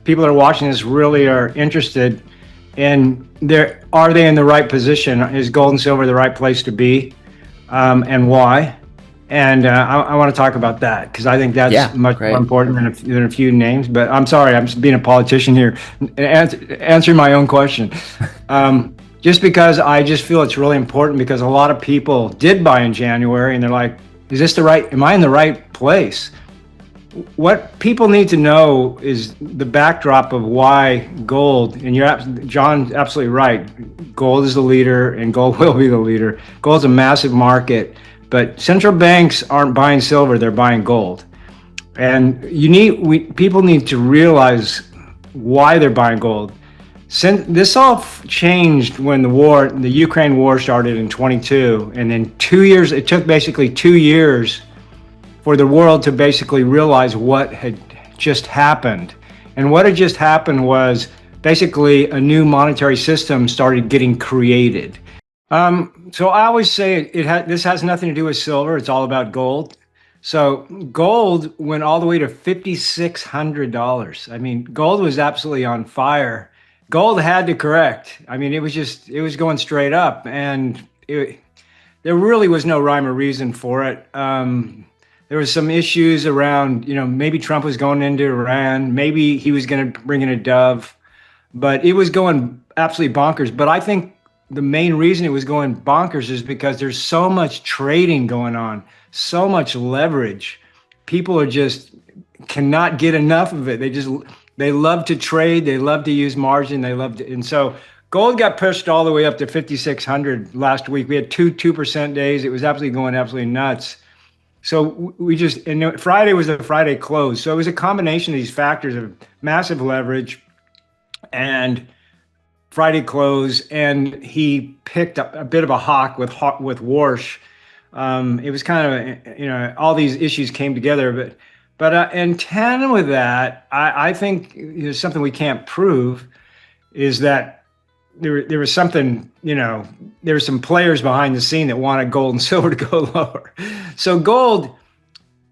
people that are watching this really are interested in are they in the right position? Is gold and silver the right place to be, and why? And I want to talk about that because I think that's much more important than a few names. But I'm sorry, I'm just being a politician here, answering my own question. Just because I just feel it's really important because a lot of people did buy in January and they're like, am I in the right place? What people need to know is the backdrop of why gold, and John's absolutely right. Gold is the leader and gold will be the leader. Gold's a massive market, but central banks aren't buying silver, they're buying gold. And people need to realize why they're buying gold. This all changed when the Ukraine war started in 22, and then it took basically 2 years for the world to basically realize what had just happened. And what had just happened was basically a new monetary system started getting created. So I always say this has nothing to do with silver, it's all about gold. So gold went all the way to $5,600. I mean, gold was absolutely on fire. Gold had to correct. I mean, it was going straight up, and there really was no rhyme or reason for it. There was some issues around, maybe Trump was going into Iran, maybe he was going to bring in a dove, but it was going absolutely bonkers. But I think the main reason it was going bonkers is because there's so much trading going on, so much leverage. People cannot get enough of it. They love to trade. They love to use margin. And so gold got pushed all the way up to 5,600 last week. We had 2% days. It was going absolutely nuts. So and Friday was the Friday close. So it was a combination of these factors of massive leverage and Friday close. And he picked up a bit of a hawk with Warsh. It was kind of, all these issues came together, but in tandem with that, I think something we can't prove is that there was something, there were some players behind the scene that wanted gold and silver to go lower. So gold,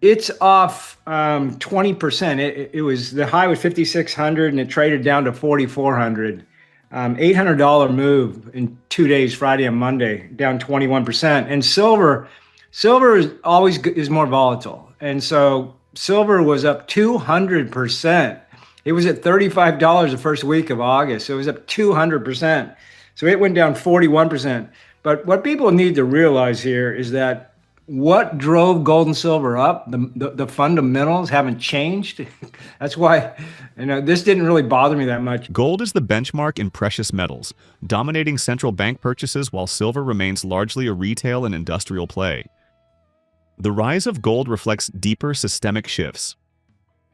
it's off 20%. It was, the high was 5,600 and it traded down to 4,400. $800 move in 2 days, Friday and Monday, down 21%. And silver is more volatile. And so silver was up 200%. It was at $35 the first week of August. So it was up 200%. So it went down 41%. But what people need to realize here is that what drove gold and silver up, the fundamentals haven't changed. That's why, this didn't really bother me that much. Gold is the benchmark in precious metals, dominating central bank purchases while silver remains largely a retail and industrial play. The rise of gold reflects deeper systemic shifts.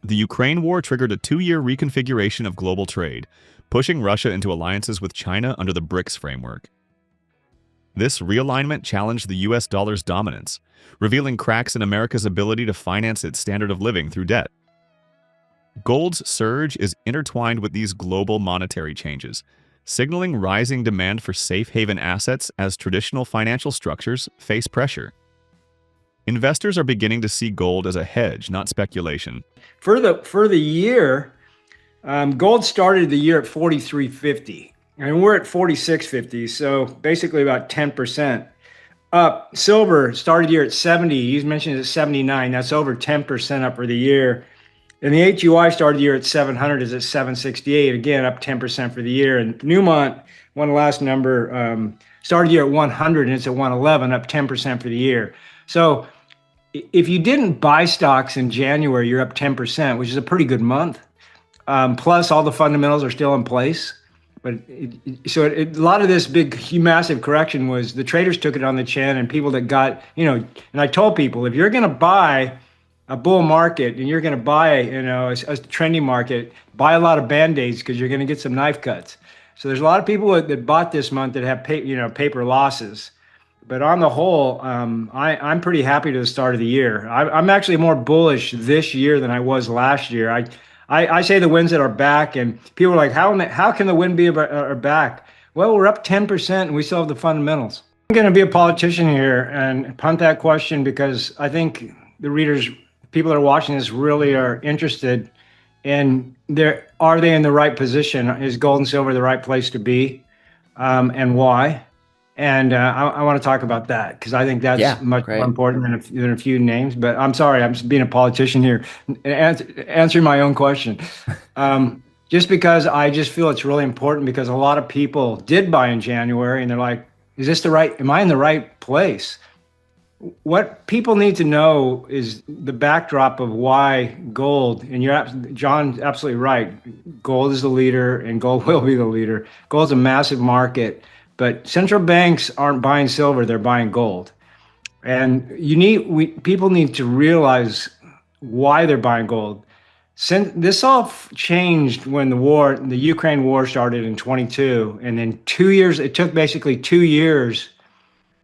The Ukraine war triggered a 2-year reconfiguration of global trade, pushing Russia into alliances with China under the VRIC framework. This realignment challenged the US dollar's dominance, revealing cracks in America's ability to finance its standard of living through debt. Gold's surge is intertwined with these global monetary changes, signaling rising demand for safe haven assets as traditional financial structures face pressure. Investors are beginning to see gold as a hedge, not speculation. For the year, gold started the year at 43.50, and we're at 46.50, so basically about 10% up. Silver started the year at 70. You mentioned it at 79. That's over 10% up for the year. And the HUI started the year at 700, is at 768. Again, up 10% for the year. And Newmont, one last number, started the year at 100, and it's at 111, up 10% for the year. So if you didn't buy stocks in January, you're up 10%, which is a pretty good month. Plus, all the fundamentals are still in place. But a lot of this big, massive correction was the traders took it on the chin, and people that got, and I told people, if you're going to buy a bull market and you're going to buy, a trending market, buy a lot of Band-Aids because you're going to get some knife cuts. So there's a lot of people that bought this month that have paper losses. But on the whole, I'm pretty happy to the start of the year. I'm actually more bullish this year than I was last year. I say the winds that are back, and people are like, how can the wind be are back? Well, we're up 10% and we still have the fundamentals. I'm going to be a politician here and punt that question because I think the readers, people that are watching this really are interested And are they in the right position? Is gold and silver the right place to be, and why? And I want to talk about that because I think that's Yeah, much more great. important than a few names. But I'm sorry, I'm just being a politician here, answering my own question. Just because I just feel it's really important because a lot of people did buy in January and they're like, is this the right, am I in the right place? What people need to know is the backdrop of why gold, and John's absolutely right. Gold is the leader and gold will be the leader. Gold's a massive market, but central banks aren't buying silver, they're buying gold. And people need to realize why they're buying gold. Since this all changed when the Ukraine war started in 22, and then 2 years, it took basically 2 years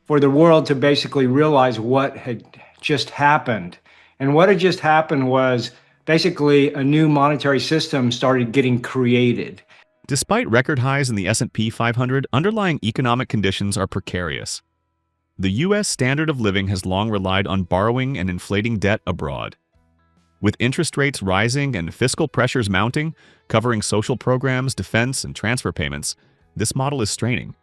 for the world to basically realize what had just happened. And what had just happened was basically a new monetary system started getting created. Despite record highs in the S&P 500, underlying economic conditions are precarious. The U.S. standard of living has long relied on borrowing and inflating debt abroad. With interest rates rising and fiscal pressures mounting, covering social programs, defense, and transfer payments, this model is straining.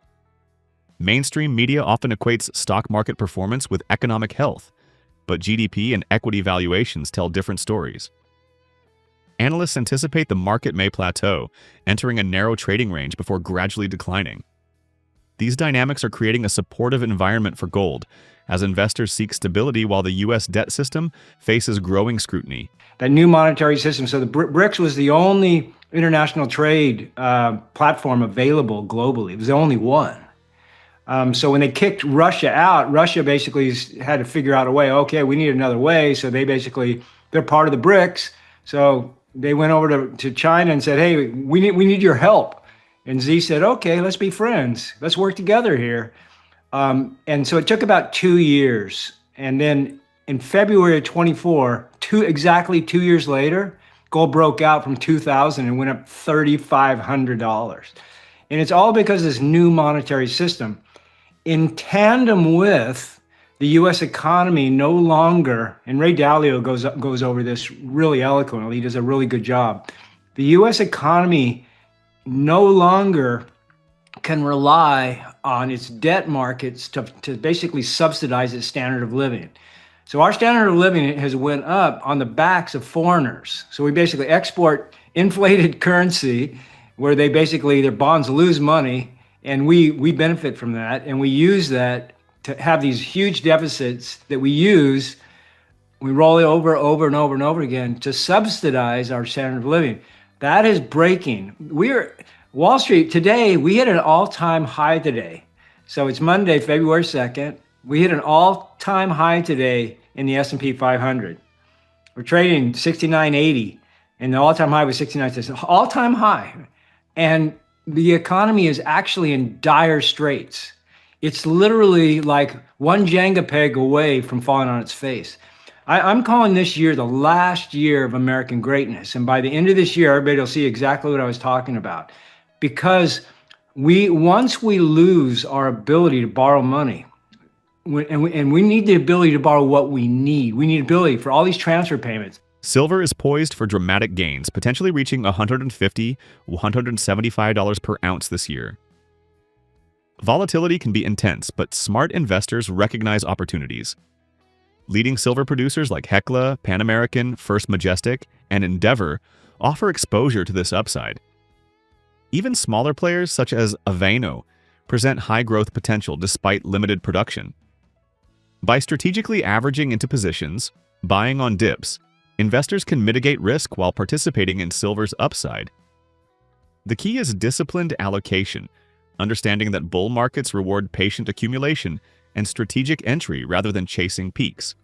Mainstream media often equates stock market performance with economic health, but GDP and equity valuations tell different stories. Analysts anticipate the market may plateau, entering a narrow trading range before gradually declining. These dynamics are creating a supportive environment for gold, as investors seek stability while the U.S. debt system faces growing scrutiny. That new monetary system, so the BRICS was the only international trade platform available globally. It was the only one. So when they kicked Russia out, Russia basically had to figure out a way. Okay, we need another way. So they're part of the BRICS. So they went over to China and said, "Hey, we need your help." And Xi said, "Okay, let's be friends. Let's work together here." And so it took about 2 years, and then in February of 24, exactly 2 years later, gold broke out from 2,000 and went up $3,500. And it's all because of this new monetary system. In tandem with the U.S. economy no longer, and Ray Dalio goes over this really eloquently, he does a really good job. The U.S. economy no longer can rely on its debt markets to basically subsidize its standard of living. So our standard of living has went up on the backs of foreigners. So we basically export inflated currency where their bonds lose money, and we benefit from that, and we use that to have these huge deficits that we roll it over and over again to subsidize our standard of living. That is breaking. Wall Street today, we hit an all-time high today. So it's Monday, February 2nd. We hit an all-time high today in the S&P 500. We're trading 69.80, and the all-time high was 69.6. All-time high. And the economy is actually in dire straits. It's literally like one Jenga peg away from falling on its face. I'm calling this year the last year of American greatness. And by the end of this year, everybody will see exactly what I was talking about. Because once we lose our ability to borrow money, and we need the ability to borrow what we need. We need ability for all these transfer payments. Silver is poised for dramatic gains, potentially reaching $150, $175 per ounce this year. Volatility can be intense, but smart investors recognize opportunities. Leading silver producers like Hecla, Pan American, First Majestic, and Endeavor offer exposure to this upside. Even smaller players such as Aveno present high growth potential despite limited production. By strategically averaging into positions, buying on dips, investors can mitigate risk while participating in silver's upside. The key is disciplined allocation, understanding that bull markets reward patient accumulation and strategic entry rather than chasing peaks.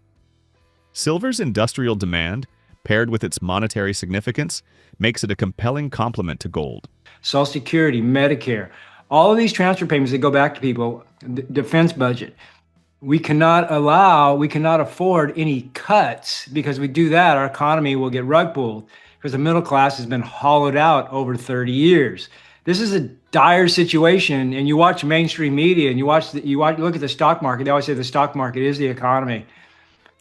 Silver's industrial demand, paired with its monetary significance, makes it a compelling complement to gold. Social Security, Medicare, all of these transfer payments that go back to people, defense budget. We cannot afford any cuts, because we do that, our economy will get rug pulled, because the middle class has been hollowed out over 30 years. This is a dire situation, and you watch mainstream media and you look at the stock market. They always say the stock market is the economy.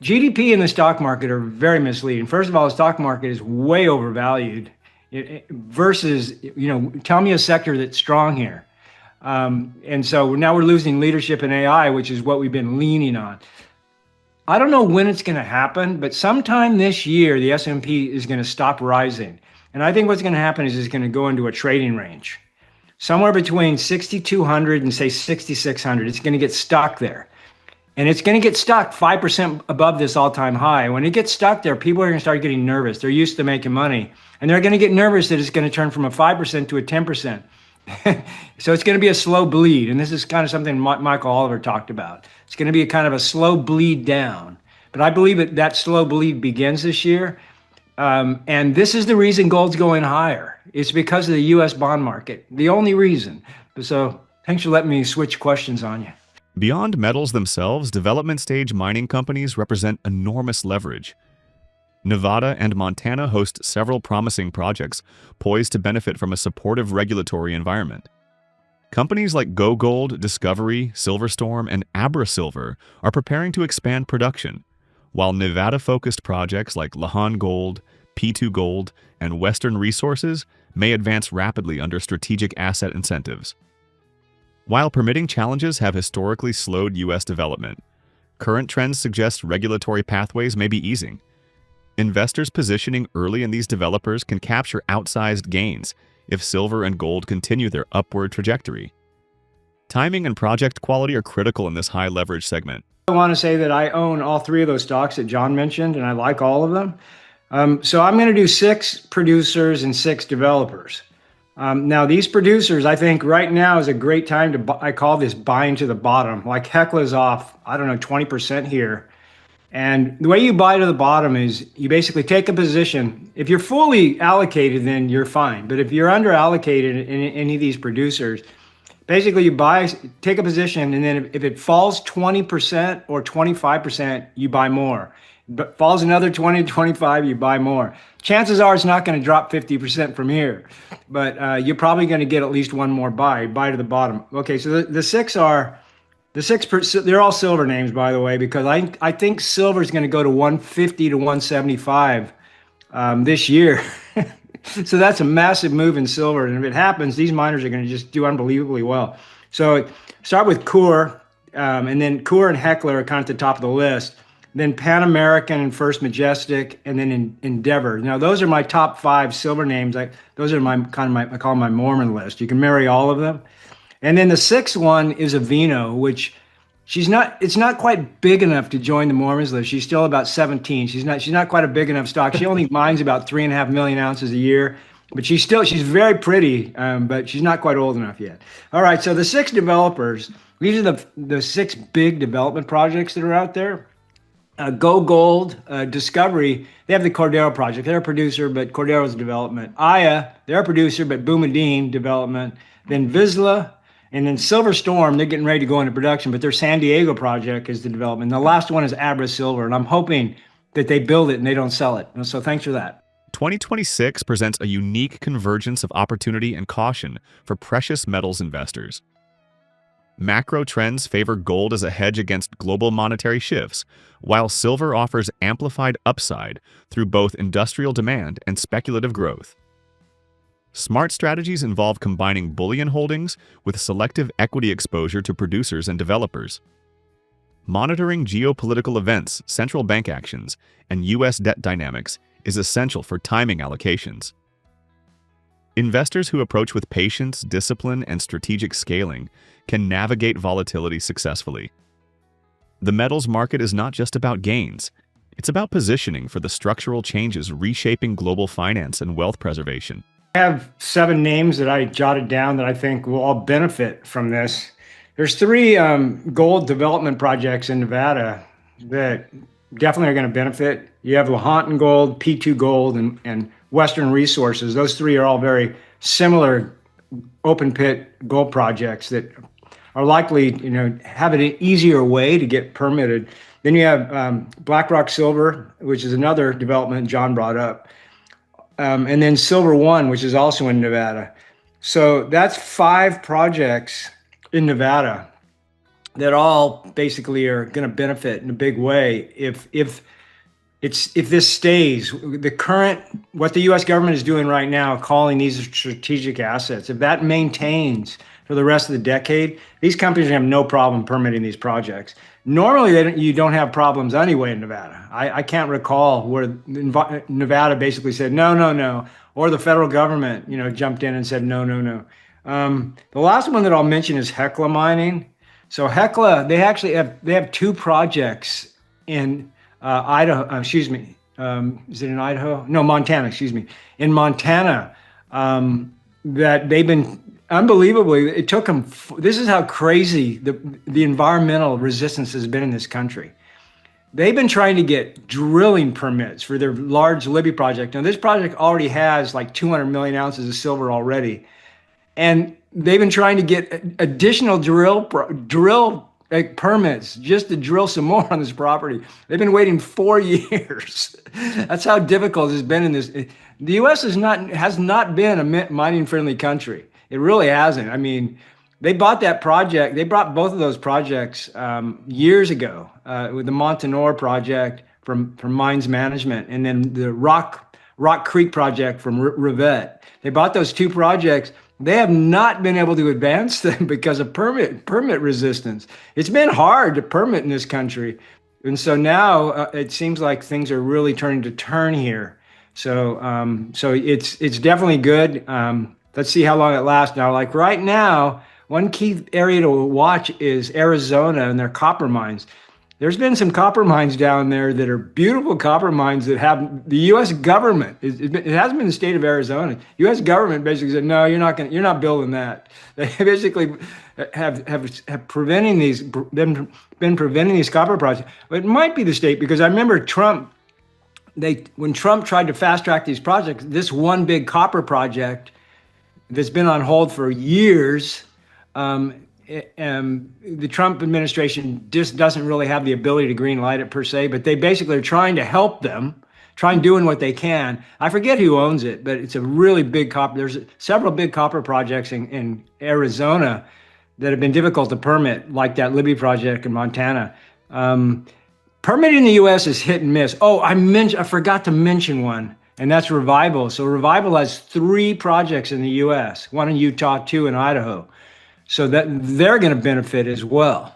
GDP and the stock market are very misleading. First of all, the stock market is way overvalued versus, tell me a sector that's strong here. And so now we're losing leadership in AI, which is what we've been leaning on. I don't know when it's going to happen, but sometime this year, the S&P is going to stop rising. And I think what's going to happen is it's going to go into a trading range, somewhere between 6,200 and say 6,600. It's going to get stuck there. And it's going to get stuck 5% above this all-time high. When it gets stuck there, people are going to start getting nervous. They're used to making money. And they're going to get nervous that it's going to turn from a 5% to a 10%. So it's going to be a slow bleed. And this is kind of something Michael Oliver talked about. It's going to be a kind of a slow bleed down. But I believe that slow bleed begins this year. And this is the reason gold's going higher. It's because of the U.S. bond market. The only reason. So thanks for letting me switch questions on you. Beyond metals themselves, development stage mining companies represent enormous leverage. Nevada and Montana host several promising projects poised to benefit from a supportive regulatory environment. Companies like Go Gold, Discovery, Silverstorm, and Abra Silver are preparing to expand production, while Nevada-focused projects like Lahan Gold, P2 Gold, and Western Resources may advance rapidly under strategic asset incentives. While permitting challenges have historically slowed U.S. development, current trends suggest regulatory pathways may be easing. Investors positioning early in these developers can capture outsized gains if silver and gold continue their upward trajectory. Timing and project quality are critical in this high-leverage segment. I want to say that I own all three of those stocks that John mentioned, and I like all of them. So I'm going to do 6 producers and 6 developers. Now, these producers, I think right now is a great time to, I call this buying to the bottom. Like Hekla's off, I don't know, 20% here. And the way you buy to the bottom is you basically take a position. If you're fully allocated, then you're fine. But if you're under allocated in any of these producers, basically you take a position, and then if it falls 20% or 25%, you buy more. But falls another 20 to 25, you buy more. Chances are it's not going to drop 50% from here, but you're probably going to get at least one more buy to the bottom. Okay, so the 6 are, they're all silver names, by the way, because I think silver is going to go to 150 to 175 this year. So that's a massive move in silver. And if it happens, these miners are going to just do unbelievably well. So start with Coeur, and then Coeur and Hecla are kind of at the top of the list. Then Pan American and First Majestic, and then Endeavor. Now, those are my top 5 silver names. Those are I call them my Mormon list. You can marry all of them. And then the 6th one is Avino, which it's not quite big enough to join the Mormons list. She's still about 17. She's not quite a big enough stock. She only mines about 3.5 million ounces a year, but she's very pretty, but she's not quite old enough yet. All right, so the 6 developers, these are the 6 big development projects that are out there. Go Gold, Discovery, they have the Cordero project. They're a producer, but Cordero's development. Aya, they're a producer, but Boumadine development. Then Vizsla, and then Silverstorm, they're getting ready to go into production, but their San Diego project is the development. And the last one is Abra Silver, and I'm hoping that they build it and they don't sell it. So thanks for that. 2026 presents a unique convergence of opportunity and caution for precious metals investors. Macro trends favor gold as a hedge against global monetary shifts, while silver offers amplified upside through both industrial demand and speculative growth. Smart strategies involve combining bullion holdings with selective equity exposure to producers and developers. Monitoring geopolitical events, central bank actions, and U.S. debt dynamics is essential for timing allocations. Investors who approach with patience, discipline, and strategic scaling can navigate volatility successfully. The metals market is not just about gains, it's about positioning for the structural changes reshaping global finance and wealth preservation. I have 7 names that I jotted down that I think will all benefit from this. There's 3 gold development projects in Nevada that definitely are going to benefit. You have Lahan Gold, P2 Gold, and Western Resources. Those 3 are all very similar open pit gold projects that are likely, have an easier way to get permitted. Then you have BlackRock Silver, which is another development John brought up. And then Silver One, which is also in Nevada. So that's 5 projects in Nevada that all basically are going to benefit in a big way if this stays. The current, what the U.S. government is doing right now, calling these strategic assets, if that maintains for the rest of the decade, these companies have no problem permitting these projects. Normally, you don't have problems anyway in Nevada. I can't recall where Nevada basically said no, no, no, or the federal government, jumped in and said no, no, no. The last one that I'll mention is Hecla mining. So Hecla, they have two projects in Idaho. Excuse me. Is it in Idaho? No, Montana. Excuse me. In Montana, that they've been unbelievably. It took them. This is how crazy the environmental resistance has been in this country. They've been trying to get drilling permits for their large Libby project. Now, this project already has like 200 million ounces of silver already. And they've been trying to get additional drill permits just to drill some more on this property. They've been waiting 4 years. That's how difficult it's been in this. The U.S. has not been a mining-friendly country. It really hasn't. I mean, they bought that project. They bought both of those projects years ago with the Montanore project from Mines Management, and then the Rock Creek project from Rivette. They bought those two projects. They have not been able to advance them because of permit resistance. It's been hard to permit in this country. And so now it seems like things are really turning to turn here. So it's definitely good. Let's see how long it lasts. Now, like right now, one key area to watch is Arizona and their copper mines. There's been some copper mines down there that are beautiful copper mines that have the U.S. government. It hasn't been the state of Arizona. U.S. government basically said, no, you're not building that. They basically have preventing been preventing these copper projects. But it might be the state, because I remember when Trump tried to fast track these projects, this one big copper project that's been on hold for years. The Trump administration just doesn't really have the ability to green light it per se, but they basically are trying to help them, doing what they can. I forget who owns it, but it's a really big copper. There's several big copper projects in Arizona that have been difficult to permit, like that Libby project in Montana. Permitting in the U.S. is hit and miss. Oh, I forgot to mention one, and that's Revival. So Revival has 3 projects in the U.S., one in Utah, 2 in Idaho. So that they're going to benefit as well.